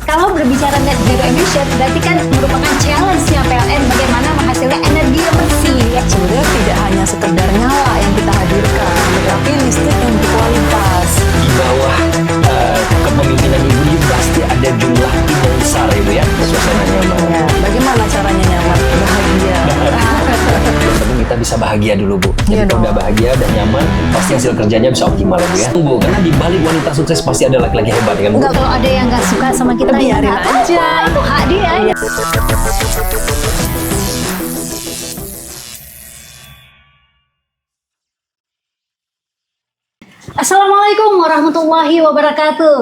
kalau berbicara net zero emission, berarti kan merupakan challenge-nya PLN bagaimana menghasilkan energi yang bersih. Ya. Sebenarnya tidak hanya sekedar nyala yang kita hadirkan, tetapi listrik yang berkualitas. Di bawah kepemimpinan Ibu ini pasti ada jumlah tim yang besar Ibu ya, suasana nyaman. Ya, bagaimana caranya nyaman? Bahagia. Yang penting kita bisa bahagia dulu Bu. Jadi Iya kalau dong. udah bahagia dan nyaman, pasti hasil kerjanya bisa optimal Bu ya. Bu, karena di balik wanita sukses pasti ada laki-laki hebat kan Bu? Enggak, kalau ada yang nggak suka sama kita, ya Biarin nggak aja. apa-apa, itu hak dia. Iya. Assalamualaikum warahmatullahi wabarakatuh.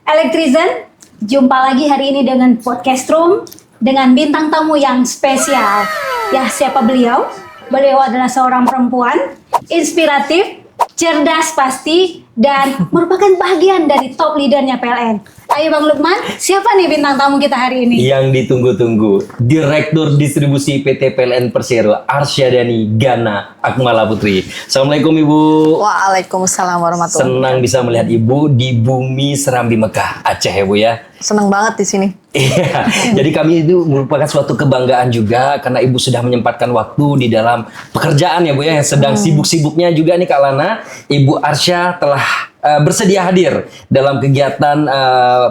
Elektrizen, jumpa lagi hari ini dengan Podcast Room dengan bintang tamu yang spesial. Ya, siapa beliau? Beliau adalah seorang perempuan inspiratif, cerdas pasti, dan merupakan bagian dari top leadernya PLN. Ayo Bang Lukman, siapa nih bintang tamu kita hari ini? Yang ditunggu-tunggu, Direktur Distribusi PT PLN Persero, Arsyadani Gana Akmala Putri. Assalamualaikum Ibu. Waalaikumsalam warahmatullahi wabarakatuh. Senang bisa melihat Ibu di bumi Serambi Mekah, Aceh ya Bu ya. Senang banget di sini. Iya, jadi kami itu merupakan suatu kebanggaan juga karena Ibu sudah menyempatkan waktu di dalam pekerjaan ya Bu ya, yang sedang sibuk-sibuknya juga nih Kak Lana. Ibu Arsya telah bersedia hadir dalam kegiatan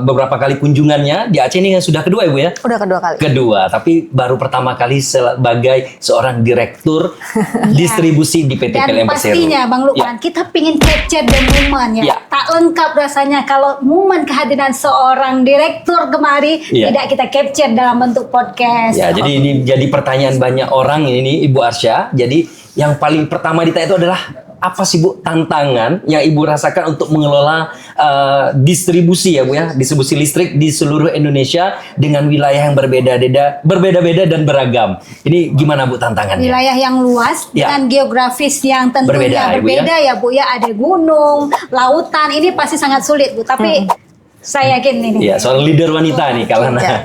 beberapa kali kunjungannya di Aceh. Ini yang sudah kedua ya Bu ya? Udah kedua kali. Kedua, tapi baru pertama kali sebagai seorang direktur distribusi di PT Dan PLN Persero. pastinya Bang Lukman, kita pingin capture the moment ya. Ya. Tak lengkap rasanya kalau momen kehadiran seorang direktur kemari Ya. tidak kita capture dalam bentuk podcast. Ya, jadi ini jadi pertanyaan banyak orang ini Ibu Arsya. Jadi yang paling pertama ditanya itu adalah apa sih Bu tantangan yang Ibu rasakan untuk mengelola distribusi ya Bu ya, distribusi listrik di seluruh Indonesia dengan wilayah yang berbeda-beda dan beragam. Ini gimana Bu tantangannya? Wilayah yang luas Ya. dengan geografis yang tentunya Berbeda, Ibu, berbeda ya Bu ya. Ada gunung, lautan, ini pasti sangat sulit Bu. Tapi saya yakin ini. Ya, soal leader wanita nih Kak Lana. Ya.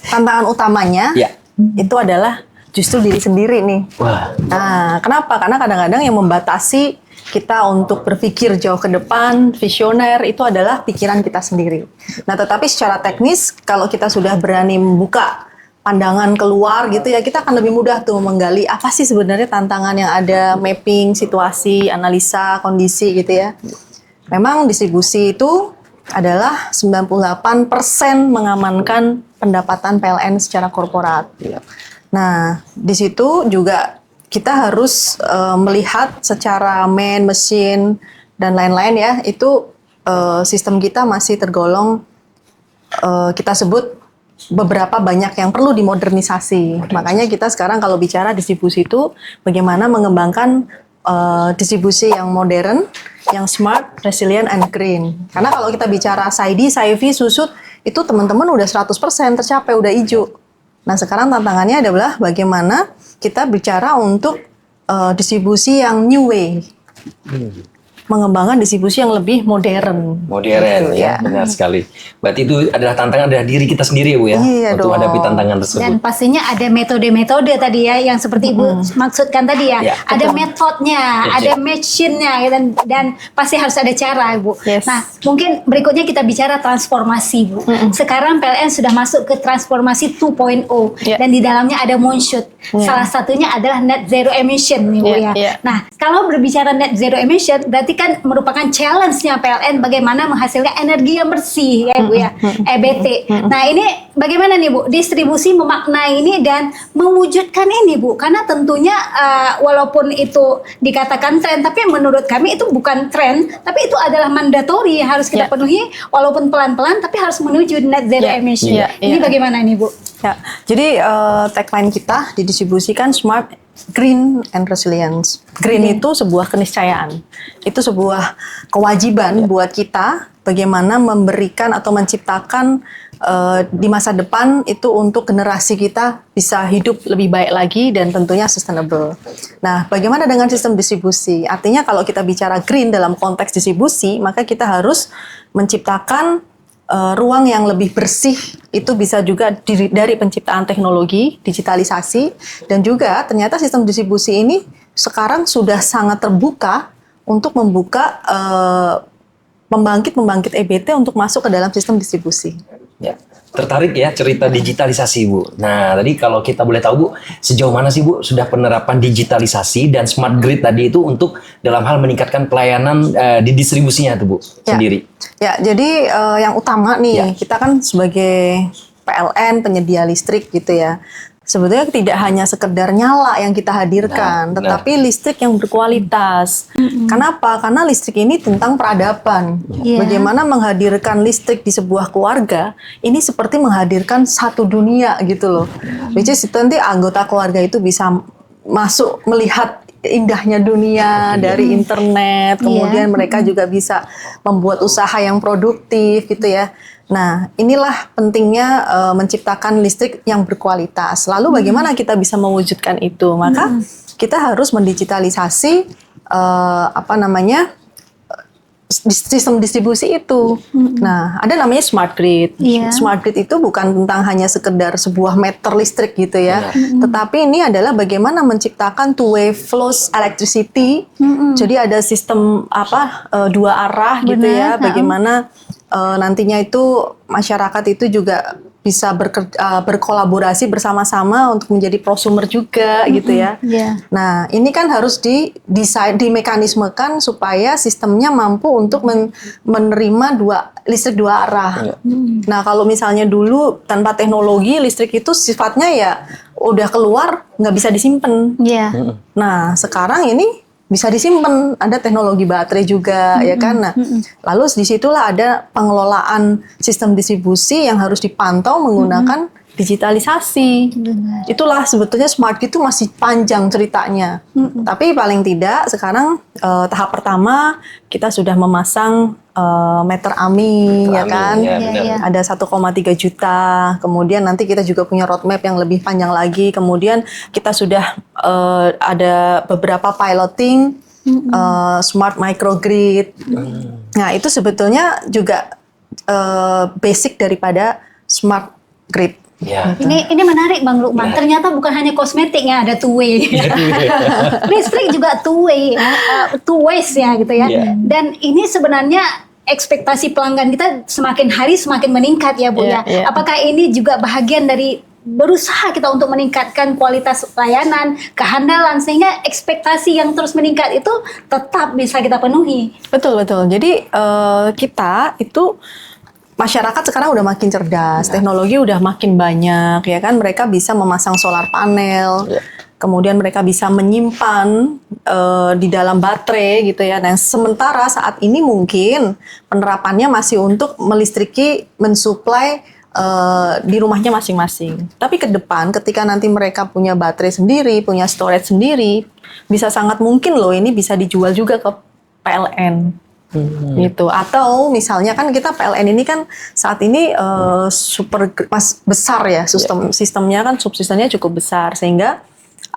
Tantangan utamanya Ya. itu adalah justru diri sendiri nih. Wah, Nah, kenapa? Karena kadang-kadang yang membatasi kita untuk berpikir jauh ke depan, visioner, itu adalah pikiran kita sendiri. Nah, tetapi secara teknis, kalau kita sudah berani membuka pandangan keluar gitu ya, kita akan lebih mudah tuh menggali apa sih sebenarnya tantangan yang ada, mapping situasi, analisa, kondisi gitu ya. Memang distribusi itu adalah 98% mengamankan pendapatan PLN secara korporat. Nah, di situ juga kita harus melihat secara man, mesin, dan lain-lain ya, itu sistem kita masih tergolong kita sebut beberapa banyak yang perlu dimodernisasi. Makanya kita sekarang kalau bicara distribusi itu bagaimana mengembangkan distribusi yang modern, yang smart, resilient, and green. Karena kalau kita bicara SAIDI, SAIFI, Susut, itu teman-teman udah 100% tercapai, udah hijau. Nah, sekarang tantangannya adalah bagaimana kita bicara untuk distribusi yang new way. Mengembangkan distribusi yang lebih modern. modern Gitu, ya, benar sekali. Berarti itu adalah tantangan dari diri kita sendiri ya Bu ya, Iya untuk dong. menghadapi tantangan tersebut. Dan pastinya ada metode-metode tadi ya, yang seperti Ibu maksudkan tadi ya. Ya, Ada betul. metodenya, Betul. ada machine-nya, ya, dan pasti harus ada cara, Bu. Yes. Nah, mungkin berikutnya kita bicara transformasi, Bu. Sekarang PLN sudah masuk ke transformasi 2.0, Ya. dan di dalamnya ada moonshot. Ya. Salah satunya adalah net zero emission, nih, Bu Ya, ya. ya. Nah, kalau berbicara net zero emission, berarti kan merupakan challenge-nya PLN bagaimana menghasilkan energi yang bersih ya Bu ya, EBT. Nah, ini bagaimana nih Bu distribusi memaknai ini dan mewujudkan ini Bu, karena tentunya walaupun itu dikatakan tren, tapi menurut kami itu bukan tren, tapi itu adalah mandatori yang harus kita Ya. penuhi walaupun pelan-pelan, tapi harus menuju net zero Ya, emission. ya, Ini ya. bagaimana nih Bu? Ya, jadi tagline kita didistribusikan smart, green, and resilience. Green itu sebuah keniscayaan. Itu sebuah kewajiban buat kita bagaimana memberikan atau menciptakan di masa depan itu untuk generasi kita bisa hidup lebih baik lagi dan tentunya sustainable. Nah, bagaimana dengan sistem distribusi? Artinya kalau kita bicara green dalam konteks distribusi, maka kita harus menciptakan ruang yang lebih bersih. Itu bisa juga dari penciptaan teknologi, digitalisasi, dan juga ternyata sistem distribusi ini sekarang sudah sangat terbuka untuk membuka pembangkit-pembangkit EBT untuk masuk ke dalam sistem distribusi. Ya, tertarik ya cerita digitalisasi Bu. Nah, tadi kalau kita boleh tahu Bu, sejauh mana sih Bu sudah penerapan digitalisasi dan smart grid tadi itu untuk dalam hal meningkatkan pelayanan di distribusinya tuh Bu sendiri? Ya, jadi yang utama nih, kita kan sebagai PLN penyedia listrik gitu ya. Sebetulnya tidak hanya sekedar nyala yang kita hadirkan, tetapi listrik yang berkualitas. Kenapa? Karena listrik ini tentang peradaban. Bagaimana menghadirkan listrik di sebuah keluarga, ini seperti menghadirkan satu dunia gitu loh. Which is itu nanti anggota keluarga itu bisa masuk melihat indahnya dunia dari internet, kemudian mereka juga bisa membuat usaha yang produktif gitu ya. Nah, inilah pentingnya menciptakan listrik yang berkualitas. Lalu bagaimana kita bisa mewujudkan itu? Maka kita harus mendigitalisasi sistem distribusi itu. Nah, ada namanya smart grid. Smart grid itu bukan tentang hanya sekedar sebuah meter listrik gitu ya, tetapi ini adalah bagaimana menciptakan two-way flows electricity. Jadi ada sistem dua arah gitu ya. Bagaimana nantinya itu masyarakat itu juga bisa berkolaborasi bersama-sama untuk menjadi prosumer juga gitu ya. Nah, ini kan harus dimekanismekan supaya sistemnya mampu untuk menerima listrik dua arah. Nah, kalau misalnya dulu tanpa teknologi listrik itu sifatnya ya udah keluar nggak bisa disimpan. Nah, sekarang ini bisa disimpan, ada teknologi baterai juga ya kan. Nah, lalu disitulah ada pengelolaan sistem distribusi yang harus dipantau menggunakan digitalisasi. Itulah sebetulnya smart grid itu masih panjang ceritanya. Tapi paling tidak sekarang tahap pertama kita sudah memasang meter AMI ya kan. Ada 1,3 juta. Kemudian nanti kita juga punya roadmap yang lebih panjang lagi. Kemudian kita sudah ada beberapa piloting smart microgrid. Nah, itu sebetulnya juga basic daripada smart grid. Ini menarik Bang Lukman. Ternyata bukan hanya kosmetik ya, ada two way. Listrik juga two way, two ways ya gitu ya. Dan ini sebenarnya ekspektasi pelanggan kita semakin hari semakin meningkat ya Bu ya. Apakah ini juga bahagian dari berusaha kita untuk meningkatkan kualitas layanan, kehandalan, sehingga ekspektasi yang terus meningkat itu tetap bisa kita penuhi? Betul. Jadi kita itu masyarakat sekarang udah makin cerdas, teknologi udah makin banyak, ya kan? Mereka bisa memasang solar panel, kemudian mereka bisa menyimpan di dalam baterai gitu ya. Nah, sementara saat ini mungkin penerapannya masih untuk melistriki, mensuplai di rumahnya masing-masing. Tapi ke depan, ketika nanti mereka punya baterai sendiri, punya storage sendiri, bisa sangat mungkin loh ini bisa dijual juga ke PLN. Gitu. Atau misalnya kan kita PLN ini kan saat ini super besar ya sistemnya kan subsistemnya cukup besar sehingga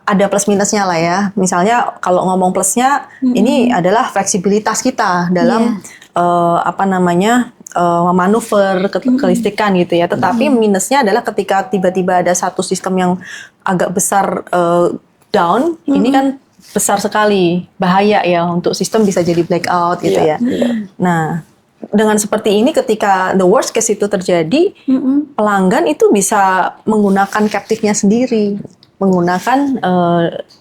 ada plus minusnya lah ya. Misalnya kalau ngomong plusnya ini adalah fleksibilitas kita dalam memanuver kelistrikan gitu ya. Tetapi minusnya adalah ketika tiba-tiba ada satu sistem yang agak besar down, ini kan besar sekali, bahaya ya untuk sistem bisa jadi blackout gitu ya. Nah, dengan seperti ini ketika the worst case itu terjadi, pelanggan itu bisa menggunakan captive-nya sendiri, menggunakan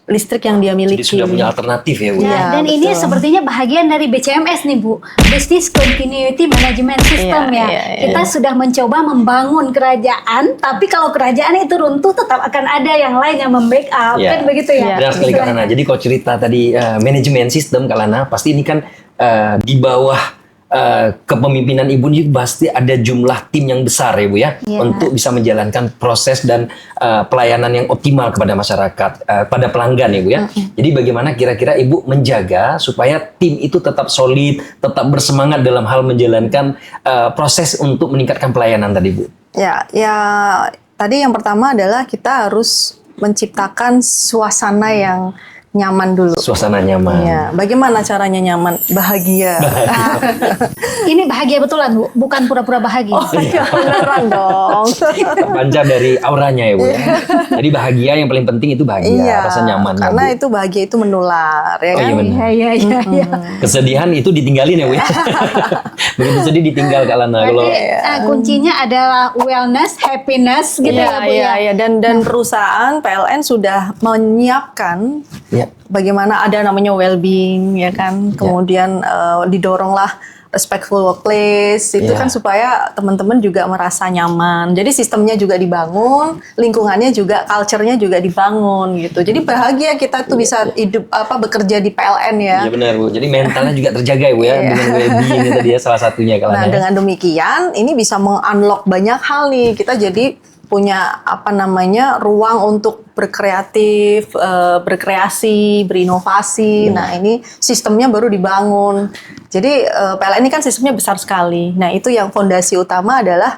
listrik yang dia miliki. Jadi sudah punya alternatif ya Bu. Dan ini sepertinya bahagian dari BCMS nih Bu, Business Continuity Management System Kita sudah mencoba membangun kerajaan, tapi kalau kerajaan itu runtuh tetap akan ada yang lain yang membackup, kan begitu ya? Benar sekali Kak Lana. Jadi kalau cerita tadi manajemen sistem Kak Lana, pasti ini kan di bawah kepemimpinan Ibu ini pasti ada jumlah tim yang besar ya Bu ya, untuk bisa menjalankan proses dan pelayanan yang optimal kepada masyarakat, pada pelanggan ya Bu ya. Jadi bagaimana kira-kira Ibu menjaga supaya tim itu tetap solid, tetap bersemangat dalam hal menjalankan proses untuk meningkatkan pelayanan tadi Bu? Ya tadi yang pertama adalah kita harus menciptakan suasana yang nyaman dulu. Suasana nyaman. Iya, bagaimana caranya nyaman? Bahagia. Ini bahagia betulan Bu, bukan pura-pura bahagia. Oh iya, beneran dong. Terpancar dari auranya ya Bu ya. Jadi bahagia yang paling penting itu bahagia, Iya, rasa nyaman. karena itu bahagia itu menular, ya Oh kan? iya benar. Iya. Kesedihan itu ditinggalin ya Bu ya. Begitu sedih ditinggal Kak Lana. Kalau Berarti kuncinya adalah wellness, happiness gitu ya Bu ya. Iya. Dan perusahaan PLN sudah menyiapkan ya, bagaimana ada namanya well-being, ya kan? Kemudian didoronglah respectful workplace, itu Ya. kan supaya teman-teman juga merasa nyaman. Jadi sistemnya juga dibangun, lingkungannya juga, culture-nya juga dibangun gitu. Jadi bahagia kita tuh bisa hidup bekerja di PLN ya. iya benar Bu. Jadi mentalnya juga terjaga ya Bu ya, dengan well-being itu dia salah satunya Kak Lana. Nah, ya. dengan demikian ini bisa meng-unlock banyak hal nih. Kita jadi punya ruang untuk berkreatif, berkreasi, berinovasi. Nah, ini sistemnya baru dibangun. Jadi PLN ini kan sistemnya besar sekali. Nah, itu yang fondasi utama adalah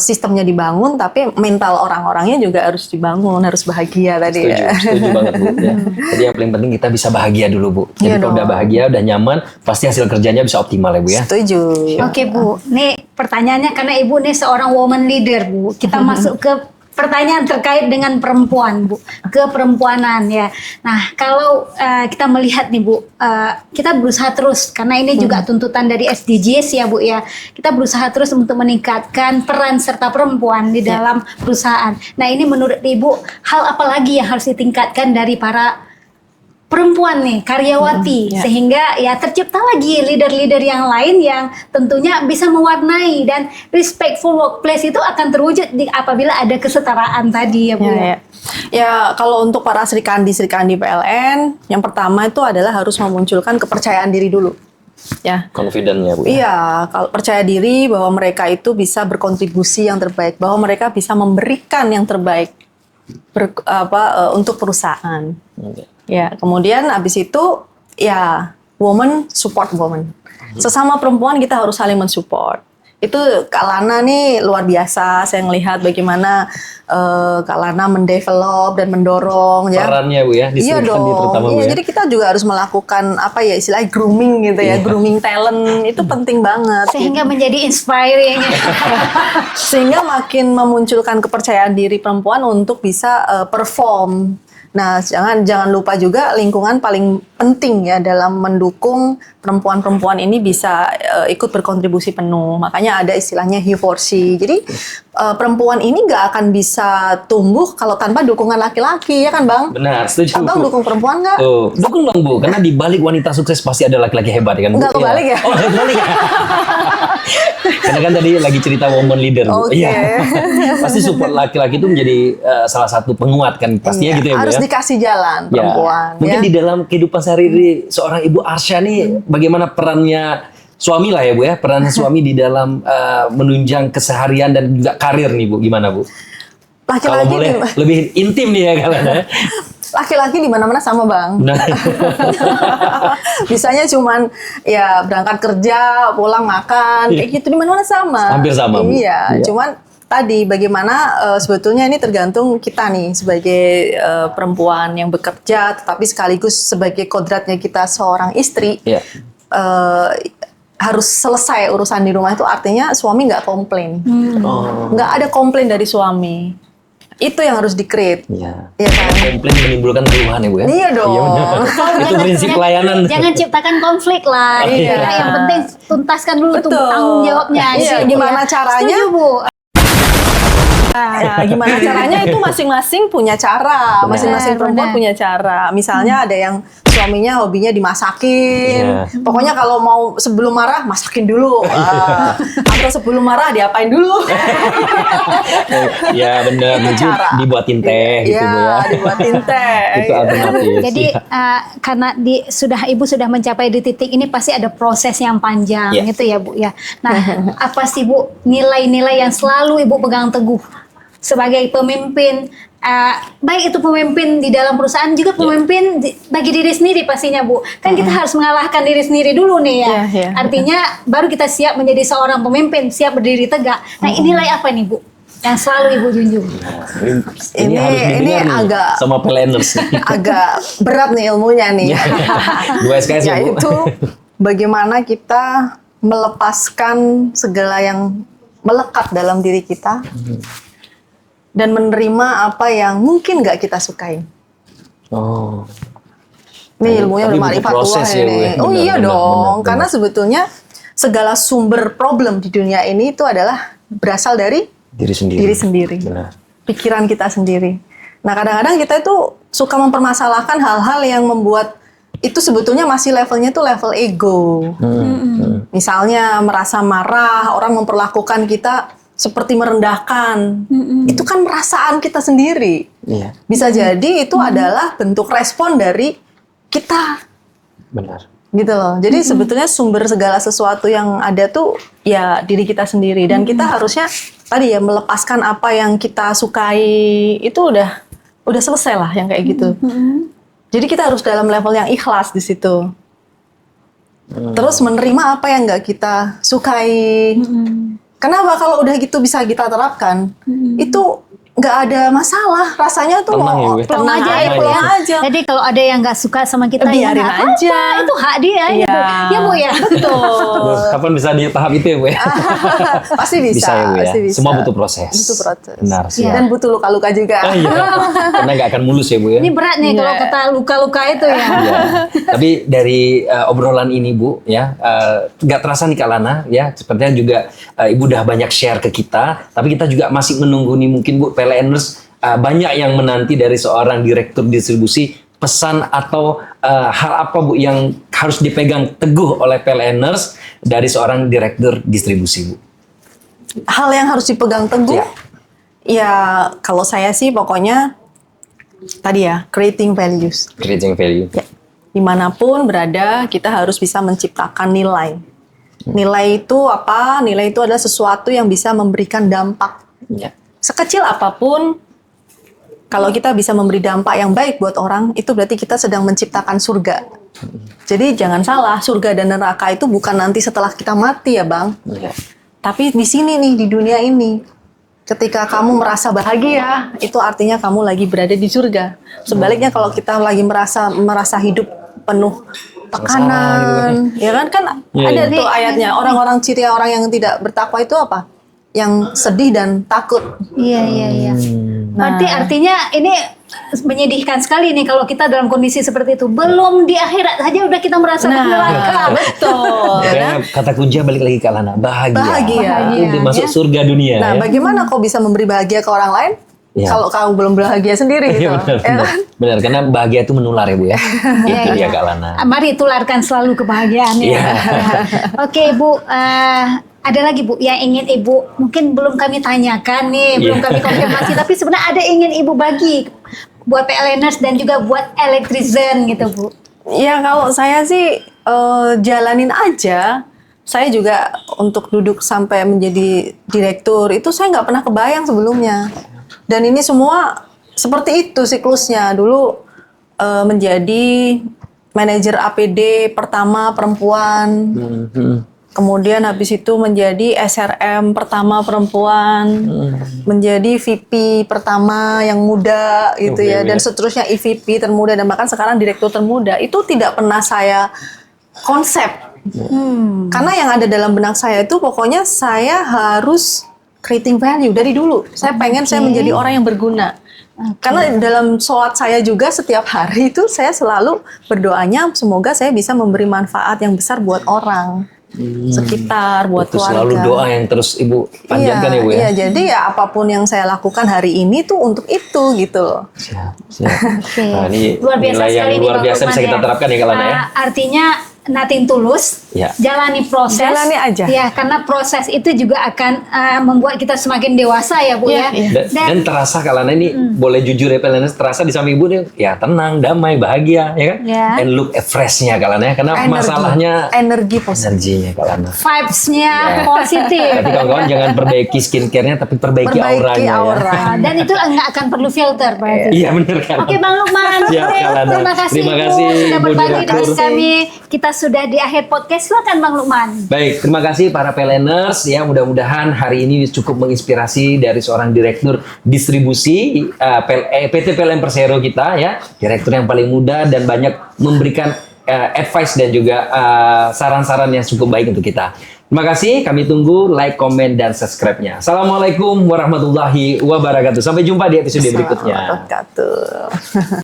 sistemnya dibangun, tapi mental orang-orangnya juga harus dibangun, harus bahagia tadi ya. Setuju banget Bu. Ya. Jadi yang paling penting kita bisa bahagia dulu Bu. Jadi Iya kalau dong. udah bahagia, udah nyaman, pasti hasil kerjanya bisa optimal ya Bu ya. Setuju. Oke Bu, nih pertanyaannya karena Ibu nih seorang woman leader Bu. Kita masuk ke pertanyaan terkait dengan perempuan Bu, keperempuanan ya. Nah kalau kita melihat nih Bu, kita berusaha terus karena ini juga tuntutan dari SDGs ya Bu ya. Kita berusaha terus untuk meningkatkan peran serta perempuan di dalam perusahaan. Nah ini menurut Ibu hal apa lagi yang harus ditingkatkan dari para perempuan nih, karyawati, ya. sehingga ya tercipta lagi leader-leader yang lain yang tentunya bisa mewarnai dan respectful workplace itu akan terwujud apabila ada kesetaraan tadi ya Bu. Ya, kalau untuk para Srikandi PLN, yang pertama itu adalah harus memunculkan kepercayaan diri dulu. Ya. Confident ya Bu. Ya. Iya, kalau percaya diri bahwa mereka itu bisa berkontribusi yang terbaik, bahwa mereka bisa memberikan yang terbaik untuk perusahaan. Oke. Ya, kemudian habis itu ya woman support woman. Sesama perempuan kita harus saling mensupport. Itu Kak Lana nih luar biasa. Saya ngelihat bagaimana Kak Lana mendevelop dan mendorong ya. Perannya Bu ya, di Iya Srikandi dong. terutama Bu Iya, ya. jadi kita juga harus melakukan istilahnya grooming gitu ya, grooming talent itu penting banget. Sehingga menjadi inspiring. Sehingga makin memunculkan kepercayaan diri perempuan untuk bisa perform. Nah, jangan lupa juga lingkungan paling penting ya dalam mendukung perempuan-perempuan ini bisa ikut berkontribusi penuh. Makanya ada istilahnya He4C. Jadi perempuan ini nggak akan bisa tumbuh kalau tanpa dukungan laki-laki, ya kan Bang? Benar, setuju Abang Bu. dukung perempuan nggak? Oh, dukung dong Bu, karena di balik wanita sukses pasti ada laki-laki hebat kan Bu. Nggak kebalik ya? Oh, kebalik ya. Karena kan tadi lagi cerita woman leader Bu. Oke. Iya. Pasti support laki-laki itu menjadi salah satu penguat kan pastinya Iya, gitu ya Bu harus ya. dikasih jalan Ya. perempuan. Mungkin ya. di dalam kehidupan sehari-hari seorang Ibu Arsya nih bagaimana perannya suami lah ya Bu ya, peran suami di dalam menunjang keseharian dan juga karir nih Bu, gimana Bu? Kalau Laki-laki boleh lebih intim nih ya kalian ya. laki-laki di mana-mana sama Bang. Nah, Bisanya cuman ya berangkat kerja, pulang makan, kayak gitu di mana-mana sama. Hampir sama, Bu. Iya, Iya. cuman tadi bagaimana sebetulnya ini tergantung kita nih sebagai perempuan yang bekerja, tetapi sekaligus sebagai kodratnya kita seorang istri. Iya. Harus selesai urusan di rumah itu artinya suami nggak komplain. Oh. Nggak ada komplain dari suami. Itu yang harus di-create. Iya. Iya kan? Komplain menimbulkan keluhan ya Bu ya. Iya dong. benar. Itu prinsip pelayanan. Jangan ciptakan konflik lah. Iya. Gitu. Yang penting tuntaskan dulu tuh Betul. tanggung jawabnya. Iya, gitu gimana ya. caranya? Setuju Bu. Ya, gimana caranya itu masing-masing punya cara, masing-masing perempuan benar. punya cara. Misalnya ada yang suaminya hobinya dimasakin. Iya. Pokoknya kalau mau sebelum marah masakin dulu. Atau sebelum marah diapain dulu. Ya benar, Itu mungkin cara. dibuatin teh gitu Bu ya. Iya, dibuatin teh. Itu alternatif. Jadi karena Ibu sudah mencapai di titik ini pasti ada proses yang panjang Iya. gitu ya Bu ya. Nah, apa sih Bu nilai-nilai yang selalu Ibu pegang teguh sebagai pemimpin, baik itu pemimpin di dalam perusahaan juga pemimpin bagi diri sendiri pastinya Bu. Kan kita harus mengalahkan diri sendiri dulu nih ya. Iya, iya. Artinya baru kita siap menjadi seorang pemimpin, siap berdiri tegak. Nah, nilai apa nih Bu yang selalu Ibu junjung? Ini harus didengar nih agak sama PLNers. agak berat nih ilmunya nih. Dua SKS ya, Bu. Yaitu bagaimana kita melepaskan segala yang melekat dalam diri kita dan menerima apa yang mungkin nggak kita sukai. Oh. Ini ilmunya Tapi udah butuh marifat proses tua ya, Bu, ini. ya. Oh Benar, iya benar, dong, benar, karena benar. sebetulnya segala sumber problem di dunia ini itu adalah berasal dari Diri sendiri. diri sendiri, Benar. pikiran kita sendiri. Nah kadang-kadang kita itu suka mempermasalahkan hal-hal yang membuat itu sebetulnya masih levelnya tuh level ego. Misalnya merasa marah, orang memperlakukan kita seperti merendahkan. Itu kan perasaan kita sendiri. Iya, Bisa jadi itu adalah bentuk respon dari kita. benar. Gitu loh. Jadi sebetulnya sumber segala sesuatu yang ada tuh ya diri kita sendiri dan kita harusnya tadi ya melepaskan apa yang kita sukai itu udah selesai lah yang kayak gitu. Jadi kita harus dalam level yang ikhlas di situ. Terus menerima apa yang nggak kita sukai. Kenapa kalau udah gitu bisa kita terapkan? Itu nggak ada masalah. Rasanya tuh Tenang ya, mau Bu. Plong aja ya, plong plong aja. Jadi kalau ada yang nggak suka sama kita, Biarin ya nggak apa-apa, aja. itu hak dia Iya. gitu. Ya Bu ya. Betul. Kapan bisa di tahap itu ya, Bu ya? Pasti bisa, ya, Bu ya. pasti bisa. Semua butuh proses. Butuh proses. Benar, siap. Dan butuh luka-luka juga. Ah, iya. Karena nggak akan mulus ya, Bu ya. Ini berat nih kalau Iya. kata luka-luka itu ya. Iya. Tapi dari obrolan ini Bu ya nggak terasa nih Kak Lana ya sepertinya juga Ibu udah banyak share ke kita tapi kita juga masih menunggu nih mungkin Bu PLNers banyak yang menanti dari seorang direktur distribusi pesan atau hal apa Bu yang harus dipegang teguh oleh PLNers dari seorang direktur distribusi Bu. Hal yang harus dipegang teguh, Ya. ya kalau saya sih pokoknya tadi ya creating values. Creating value. Ya, dimanapun berada kita harus bisa menciptakan nilai. Nilai itu apa? Nilai itu adalah sesuatu yang bisa memberikan dampak. Ya. Sekecil apapun, kalau kita bisa memberi dampak yang baik buat orang, itu berarti kita sedang menciptakan surga. Jadi jangan salah, surga dan neraka itu bukan nanti setelah kita mati ya Bang. Ya. Tapi di sini nih, di dunia ini. Ketika kamu merasa bahagia, itu artinya kamu lagi berada di surga. Sebaliknya kalau kita lagi merasa hidup penuh tekanan, ya kan Iya, ada iya. tuh ayatnya, orang-orang ciri orang yang tidak bertakwa itu apa? Yang sedih dan takut. Iya, iya, iya. Nah. Berarti artinya ini menyedihkan sekali nih kalau kita dalam kondisi seperti itu. Belum di akhirat saja udah kita merasa neraka. betul. Makanya kata kunci balik lagi Kak Lana, bahagia. Bahagia. Itu masuk Ya. surga dunia Nah, ya. bagaimana kau bisa memberi bahagia ke orang lain? Ya. Kalau kamu belum bahagia sendiri gitu. Iya benar, Ya benar. kan? Benar, karena bahagia itu menular ya Bu ya. Itu dia Kak Lana. Mari tularkan selalu kebahagiaan ya. Iya. Oke Bu, ada lagi Bu yang ingin Ibu mungkin belum kami tanyakan nih, belum Iya. kami konfirmasi, tapi sebenarnya ada yang ingin Ibu bagi buat PLNers dan juga buat Electrizen gitu Bu. Ya kalau saya sih jalanin aja. Saya juga untuk duduk sampai menjadi direktur itu saya nggak pernah kebayang sebelumnya. Dan ini semua seperti itu siklusnya. Dulu menjadi manajer APD pertama perempuan. Kemudian habis itu menjadi SRM pertama perempuan. Menjadi VP pertama yang muda gitu Oke, ya. Dan ya. seterusnya EVP termuda dan bahkan sekarang direktur termuda. Itu tidak pernah saya konsep. Karena yang ada dalam benak saya itu pokoknya saya harus creating value dari dulu. Saya pengen saya menjadi orang yang berguna. Karena dalam sholat saya juga setiap hari itu saya selalu berdoanya semoga saya bisa memberi manfaat yang besar buat orang sekitar, buat Itu keluarga. selalu doa yang terus Ibu panjatkan ya Bu ya. Iya, jadi ya apapun yang saya lakukan hari ini tuh untuk itu gitu loh. Siap, siap. Oke. Nah, ini Luar biasa nilai yang sekali nih, luar Bang biasa Lukman bisa kita terapkan ya Kak Lana ya. Artinya nothing tulus, Ya. jalani proses. Jalani aja. Ya, karena proses itu juga akan membuat kita semakin dewasa ya Bu Iya, ya. iya. Dan terasa Kak Lana ini boleh jujur ya PLNers, terasa di samping Ibu nih ya tenang, damai, bahagia ya kan. Ya. And look freshnya Kak Lana ya, karena masalahnya energi positif. energinya Kak Lana. Vibes-nya Ya. positif. Tapi kawan-kawan jangan perbaiki skincare-nya, tapi perbaiki Perbaiki auranya aura. ya. Dan itu nggak akan perlu filter berarti. Iya benar kan. Oke Bang Lukman, Siap, Kak Lana. terima kasih Terima Bu kasih, sudah Bu berbagi Direktur. dengan kami. Kita sudah di akhir podcast. Silakan Bang Lukman. Baik, terima kasih para PLNers ya. Mudah-mudahan hari ini cukup menginspirasi dari seorang direktur distribusi PT PLN Persero kita ya. Direktur yang paling muda dan banyak memberikan advice dan juga saran-saran yang cukup baik untuk kita. Terima kasih, kami tunggu like, comment, dan subscribe-nya. Assalamualaikum warahmatullahi wabarakatuh. Sampai jumpa di episode berikutnya. Wabarakatuh.